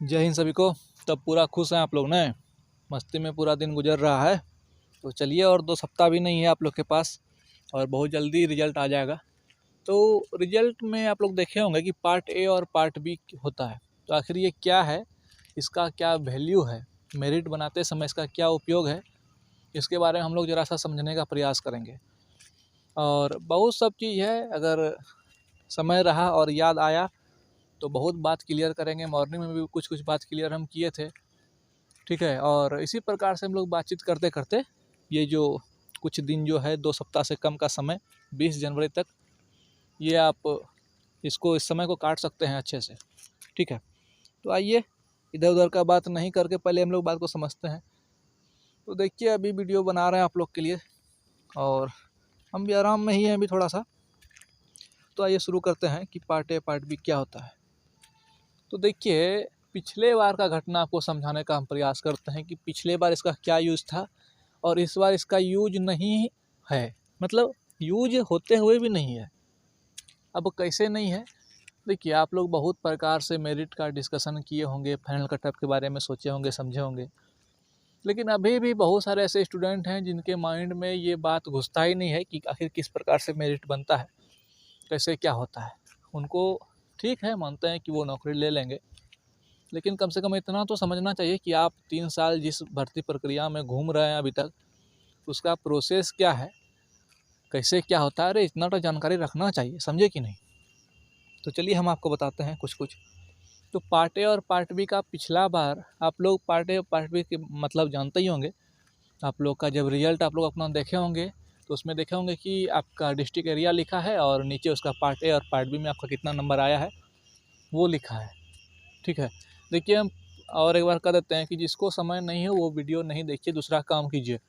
जय हिंद सभी को। तब पूरा खुश हैं आप लोग ने, मस्ती में पूरा दिन गुजर रहा है। तो चलिए, और 2 सप्ताह भी नहीं है आप लोग के पास और बहुत जल्दी रिजल्ट आ जाएगा। तो रिजल्ट में आप लोग देखे होंगे कि पार्ट ए और पार्ट बी होता है। तो आखिर ये क्या है, इसका क्या वैल्यू है, मेरिट बनाते समय इसका क्या उपयोग है, इसके बारे में हम लोग ज़रा सा समझने का प्रयास करेंगे। और बहुत सब चीज़ है, अगर समय रहा और याद आया तो बहुत बात क्लियर करेंगे। मॉर्निंग में भी कुछ कुछ बात क्लियर हम किए थे, ठीक है। और इसी प्रकार से हम लोग बातचीत करते करते ये जो कुछ दिन जो है 2 सप्ताह से कम का समय 20 जनवरी तक, ये आप इसको इस समय को काट सकते हैं अच्छे से, ठीक है। तो आइए, इधर उधर का बात नहीं करके पहले हम लोग बात को समझते हैं। तो देखिए, अभी वीडियो बना रहे हैं आप लोग के लिए और हम भी आराम में ही हैं अभी थोड़ा सा। तो आइए शुरू करते हैं कि पार्ट ए पार्ट बी क्या होता है। तो देखिए, पिछले बार का घटना आपको समझाने का हम प्रयास करते हैं कि पिछले बार इसका क्या यूज़ था और इस बार इसका यूज नहीं है, मतलब यूज होते हुए भी नहीं है। अब कैसे नहीं है, देखिए आप लोग बहुत प्रकार से मेरिट का डिस्कशन किए होंगे, फाइनल कटअप के बारे में सोचे होंगे, समझे होंगे, लेकिन अभी भी बहुत सारे ऐसे स्टूडेंट हैं जिनके माइंड में ये बात घुसता ही नहीं है कि आखिर किस प्रकार से मेरिट बनता है, कैसे क्या होता है। उनको ठीक है, मानते हैं कि वो नौकरी ले लेंगे, लेकिन कम से कम इतना तो समझना चाहिए कि आप 3 साल जिस भर्ती प्रक्रिया में घूम रहे हैं अभी तक, उसका प्रोसेस क्या है, कैसे क्या होता है। अरे इतना तो जानकारी रखना चाहिए, समझे कि नहीं। तो चलिए हम आपको बताते हैं कुछ कुछ। तो पार्ट ए और पार्ट बी का पिछला बार आप लोग पार्ट ए और पार्ट बी के मतलब जानते ही होंगे। आप लोग का जब रिजल्ट आप लोग अपना देखे होंगे तो उसमें देखे होंगे कि आपका डिस्ट्रिक्ट एरिया लिखा है और नीचे उसका पार्ट ए और पार्ट बी में आपका कितना नंबर आया है वो लिखा है, ठीक है। देखिए, हम और एक बार कह देते हैं कि जिसको समय नहीं हो वो वीडियो नहीं देखिए, दूसरा काम कीजिए।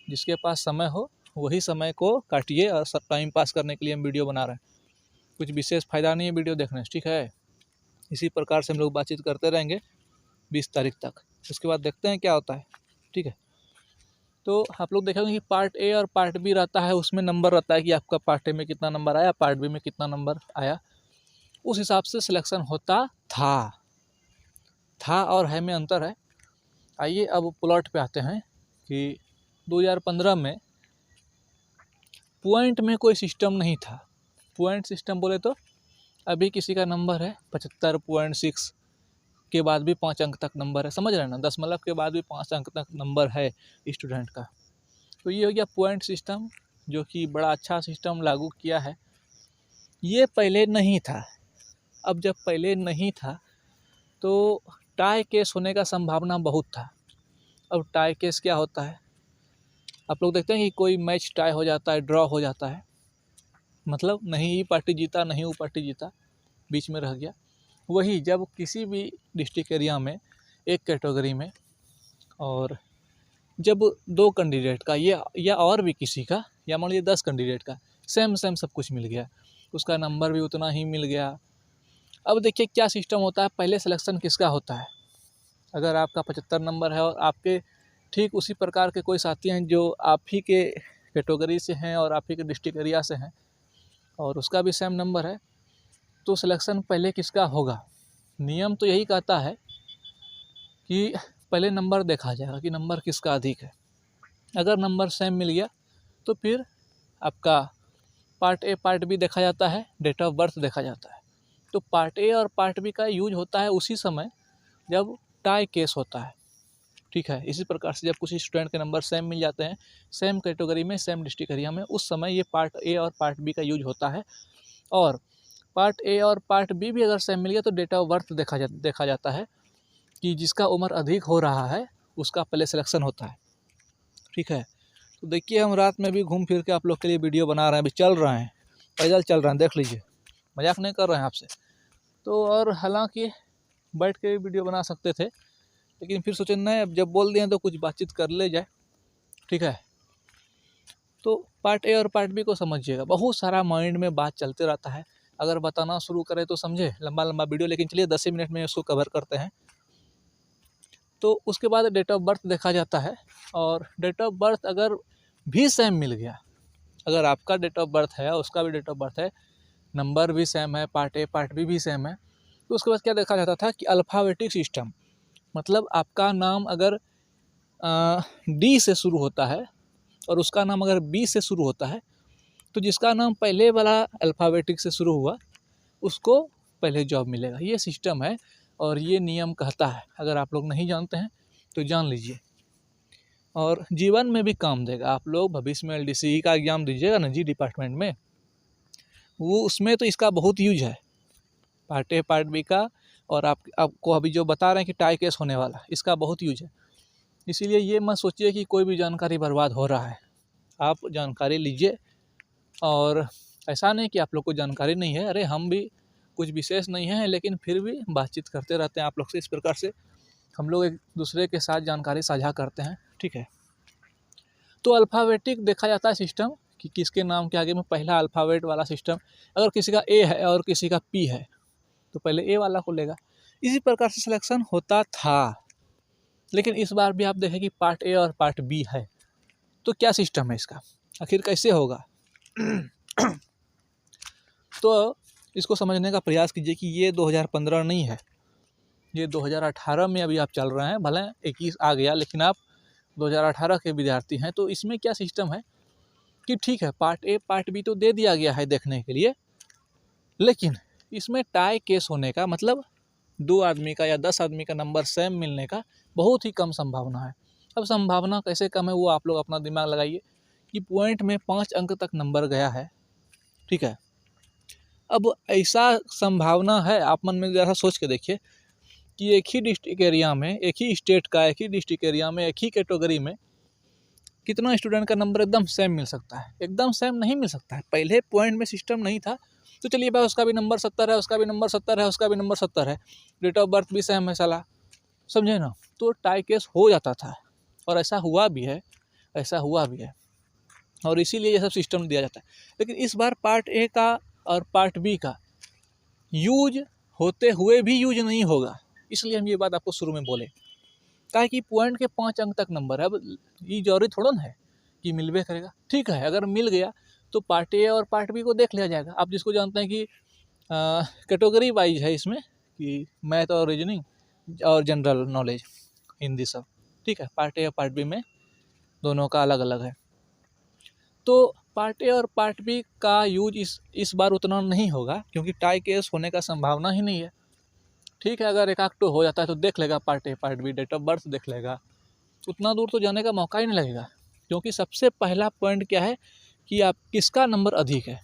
जिसके पास समय हो वही समय को काटिए, और सब टाइम पास करने के लिए हम वीडियो बना रहे हैं, कुछ विशेष फ़ायदा नहीं है वीडियो देखने से, ठीक है। इसी प्रकार से हम लोग बातचीत करते रहेंगे 20 तारीख तक, उसके बाद देखते हैं क्या होता है, ठीक है। तो आप लोग देखेंगे कि पार्ट ए और पार्ट बी रहता है, उसमें नंबर रहता है कि आपका पार्ट ए में कितना नंबर आया, पार्ट बी में कितना नंबर आया, उस हिसाब से सिलेक्शन होता था और है में अंतर है। आइए अब प्लॉट पे आते हैं कि 2015 में पॉइंट में कोई सिस्टम नहीं था। पॉइंट सिस्टम बोले तो अभी किसी का नंबर है 75.6 के बाद भी 5 अंक तक नंबर है, समझ रहे हैं ना, दशमलव के बाद भी 5 अंक तक नंबर है स्टूडेंट का। तो ये हो गया पॉइंट सिस्टम, जो कि बड़ा अच्छा सिस्टम लागू किया है। ये पहले नहीं था। अब जब पहले नहीं था तो टाई केस होने का संभावना बहुत था। अब टाई केस क्या होता है, आप लोग देखते हैं कि कोई मैच टाई हो जाता है, ड्रॉ हो जाता है, मतलब नहीं ये पार्टी जीता नहीं वो पार्टी जीता, बीच में रह गया। वही जब किसी भी डिस्ट्रिक्ट एरिया में एक कैटेगरी में, और जब 2 कैंडिडेट का या और भी किसी का, या मान लीजिए 10 कैंडिडेट का सेम सब कुछ मिल गया, उसका नंबर भी उतना ही मिल गया। अब देखिए क्या सिस्टम होता है, पहले सिलेक्शन किसका होता है। अगर आपका 75 नंबर है और आपके ठीक उसी प्रकार के कोई साथी हैं जो आप ही के कैटेगरी से हैं और आप ही के डिस्ट्रिक्ट एरिया से हैं और उसका भी सेम नंबर है, तो सिलेक्शन पहले किसका होगा। नियम तो यही कहता है कि पहले नंबर देखा जाएगा कि नंबर किसका अधिक है। अगर नंबर सेम मिल गया तो फिर आपका पार्ट ए पार्ट बी देखा जाता है, डेट ऑफ बर्थ देखा जाता है। तो पार्ट ए और पार्ट बी का यूज होता है उसी समय जब टाई केस होता है, ठीक है। इसी प्रकार से जब कुछ स्टूडेंट के नंबर सेम मिल जाते हैं, सेम कैटेगरी में, सेम डिस्ट्रिक्ट एरिया में, उस समय ये पार्ट ए और पार्ट बी का यूज होता है। और पार्ट ए और पार्ट बी भी अगर सेम मिल गया तो डेट ऑफ बर्थ देखा जाता है कि जिसका उम्र अधिक हो रहा है उसका पहले सिलेक्शन होता है, ठीक है। तो देखिए, हम रात में भी घूम फिर के आप लोग के लिए वीडियो बना रहे हैं, अभी चल रहे हैं, पैदल चल रहे हैं, देख लीजिए, मजाक नहीं कर रहे हैं आपसे। तो और हालांकि बैठ के भी वीडियो बना सकते थे, लेकिन फिर सोचे नहीं, अब जब बोल दिए तो कुछ बातचीत कर ले जाए, ठीक है। तो पार्ट ए और पार्ट बी को समझिएगा, बहुत सारा माइंड में बात चलते रहता है, अगर बताना शुरू करें तो समझे लंबा लंबा वीडियो, लेकिन चलिए 10 ही मिनट में उसको कवर करते हैं। तो उसके बाद डेट ऑफ बर्थ देखा जाता है, और डेट ऑफ बर्थ अगर भी सेम मिल गया, अगर आपका डेट ऑफ बर्थ है उसका भी डेट ऑफ बर्थ है, नंबर भी सेम है, पार्ट ए पार्ट बी भी सेम है, तो उसके बाद क्या देखा जाता था कि अल्फ़ाबेटिक सिस्टम, मतलब आपका नाम अगर डी से शुरू होता है और उसका नाम अगर बी से शुरू होता है, तो जिसका नाम पहले वाला अल्फ़ाबेटिक से शुरू हुआ उसको पहले जॉब मिलेगा। ये सिस्टम है और ये नियम कहता है। अगर आप लोग नहीं जानते हैं तो जान लीजिए, और जीवन में भी काम देगा। आप लोग भविष्य में LDC का एग्ज़ाम दीजिएगा ना जी डिपार्टमेंट में, वो उसमें तो इसका बहुत यूज है, पार्ट ए पार्ट बी का। और आपको अभी जो बता रहे हैं कि टाई केस होने वाला, इसका बहुत यूज है। इसीलिए ये मत सोचिए कि कोई भी जानकारी बर्बाद हो रहा है, आप जानकारी लीजिए। और ऐसा नहीं कि आप लोग को जानकारी नहीं है, अरे हम भी कुछ विशेष नहीं है, लेकिन फिर भी बातचीत करते रहते हैं आप लोग से। इस प्रकार से हम लोग एक दूसरे के साथ जानकारी साझा करते हैं, ठीक है। तो अल्फ़ाबेटिक देखा जाता है सिस्टम कि किसके नाम के आगे में पहला अल्फ़ाबेट वाला सिस्टम, अगर किसी का ए है और किसी का पी है तो पहले ए वाला को लेगा। इसी प्रकार से सिलेक्शन होता था। लेकिन इस बार भी आप देखें कि पार्ट ए और पार्ट बी है, तो क्या सिस्टम है इसका, आखिर कैसे होगा? तो इसको समझने का प्रयास कीजिए कि ये 2015 नहीं है, ये 2018 में अभी आप चल रहे हैं। भले 21 आ गया, लेकिन आप 2018 के विद्यार्थी हैं। तो इसमें क्या सिस्टम है कि ठीक है, पार्ट ए पार्ट बी तो दे दिया गया है देखने के लिए, लेकिन इसमें टाई केस होने का मतलब 2 आदमी का या 10 आदमी का नंबर सेम मिलने का बहुत ही कम संभावना है। अब संभावना कैसे कम है वो आप लोग अपना दिमाग लगाइए कि पॉइंट में 5 अंक तक नंबर गया है, ठीक है। अब ऐसा संभावना है, आप मन में ज़रा सोच के देखिए कि एक ही डिस्ट्रिक्ट एरिया में, एक ही स्टेट का एक ही डिस्ट्रिक्ट एरिया में, एक ही कैटेगरी में कितना स्टूडेंट का नंबर एकदम सेम मिल सकता है? एकदम सेम नहीं मिल सकता है। पहले पॉइंट में सिस्टम नहीं था, तो चलिए भाई उसका भी नंबर 70 है, उसका भी नंबर 70 है, उसका भी नंबर 70 है, डेट ऑफ बर्थ भी सेम है साला, समझे ना? तो टाई केस हो जाता था, और ऐसा हुआ भी है, ऐसा हुआ भी है, और इसीलिए ये सब सिस्टम दिया जाता है। लेकिन इस बार पार्ट ए का और पार्ट बी का यूज होते हुए भी यूज नहीं होगा, इसलिए हम ये बात आपको शुरू में बोले। काहे कि पॉइंट के 5 अंक तक नंबर है। अब ये जरूरी थोड़ा ना है कि मिलबे करेगा, ठीक है। अगर मिल गया तो पार्ट ए और पार्ट बी को देख लिया जाएगा। आप जिसको जानते हैं कि कैटेगरी वाइज है इसमें, कि मैथ और रीजनिंग और जनरल नॉलेज, हिंदी सब, ठीक है। पार्ट ए और पार्ट बी में दोनों का अलग अलग है। तो पार्ट ए और पार्ट बी का यूज इस बार उतना नहीं होगा, क्योंकि टाई केस होने का संभावना ही नहीं है, ठीक है। अगर एक आध हो जाता है तो देख लेगा part A part B, date of birth देख लेगा, उतना दूर तो जाने का मौका ही नहीं लगेगा। क्योंकि सबसे पहला पॉइंट क्या है कि आप किसका नंबर अधिक है।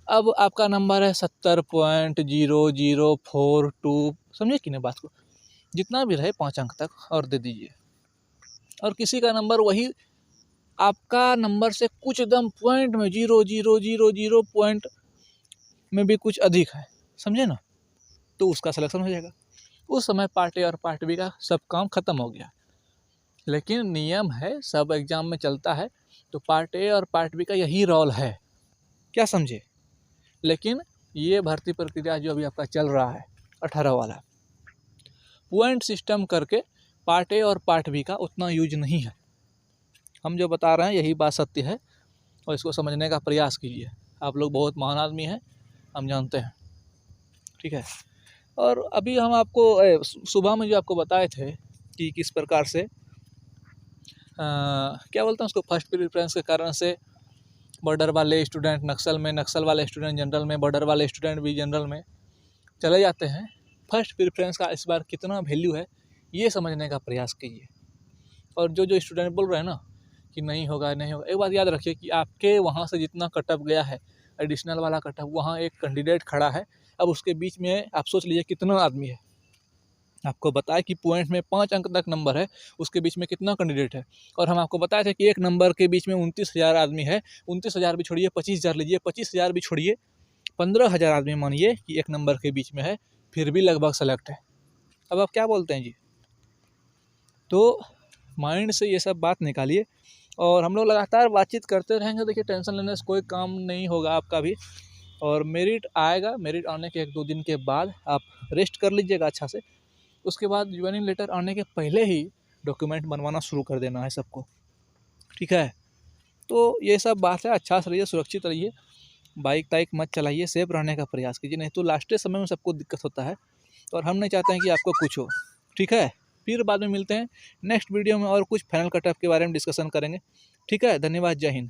अब आपका नंबर है 70.0042, समझे कि नहीं बात को? जितना भी रहे 5 अंक तक और दे दीजिए। और किसी का नंबर वही आपका नंबर से कुछ एकदम पॉइंट में 0.0000 पॉइंट में भी कुछ अधिक है, समझे ना? तो उसका सिलेक्शन हो जाएगा। उस समय पार्ट ए और पार्ट बी का सब काम खत्म हो गया। लेकिन नियम है, सब एग्जाम में चलता है, तो पार्ट ए और पार्ट बी का यही रोल है, क्या समझे? लेकिन ये भर्ती प्रक्रिया जो अभी आपका चल रहा है 18 वाला, पॉइंट सिस्टम करके पार्ट ए और पार्ट बी का उतना यूज नहीं है। हम जो बता रहे हैं यही बात सत्य है, और इसको समझने का प्रयास कीजिए। आप लोग बहुत महान आदमी हैं, हम जानते हैं, ठीक है। और अभी हम आपको सुबह में जो आपको बताए थे कि किस प्रकार से क्या बोलते हैं उसको, फर्स्ट प्रेफरेंस के कारण से बॉर्डर वाले स्टूडेंट नक्सल में, नक्सल वाले स्टूडेंट जनरल में, बॉर्डर वाले स्टूडेंट भी जनरल में चले जाते हैं। फर्स्ट प्रेफरेंस का इस बार कितना वैल्यू है ये समझने का प्रयास कीजिए। और जो स्टूडेंट बोल रहे हैं ना कि नहीं होगा नहीं होगा, एक बात याद रखिए कि आपके वहाँ से जितना कटअप गया है, एडिशनल वाला कटअप, वहाँ एक कैंडिडेट खड़ा है। अब उसके बीच में आप सोच लीजिए कितना आदमी है। आपको बताया कि पॉइंट में 5 अंक तक नंबर है, उसके बीच में कितना कैंडिडेट है। और हम आपको बताए थे कि एक नंबर के बीच में 29,000 आदमी है। 29,000 भी छोड़िए, 25,000 लीजिए, 25,000 भी छोड़िए, 15,000 आदमी मानिए कि एक नंबर के बीच में है, फिर भी लगभग सेलेक्ट है। अब आप क्या बोलते हैं जी? तो माइंड से ये सब बात निकालिए, और हम लोग लगातार बातचीत करते रहेंगे। देखिए, टेंशन लेने से कोई काम नहीं होगा आपका भी, और मेरिट आएगा। मेरिट आने के 1-2 दिन के बाद आप रेस्ट कर लीजिएगा अच्छा से। उसके बाद ज्वाइनिंग लेटर आने के पहले ही डॉक्यूमेंट बनवाना शुरू कर देना है सबको, ठीक है। तो ये सब बात है, अच्छा से रहिए, सुरक्षित रहिए। बाइक ताइक मत चलाइए, सेफ रहने का प्रयास कीजिए, नहीं तो लास्ट समय में सबको दिक्कत होता है और हम नहीं चाहते हैं कि आपको कुछ हो। ठीक है, फिर बाद में मिलते हैं नेक्स्ट वीडियो में और कुछ फाइनल कटअप के बारे में डिस्कशन करेंगे। ठीक है, धन्यवाद, जय हिंद।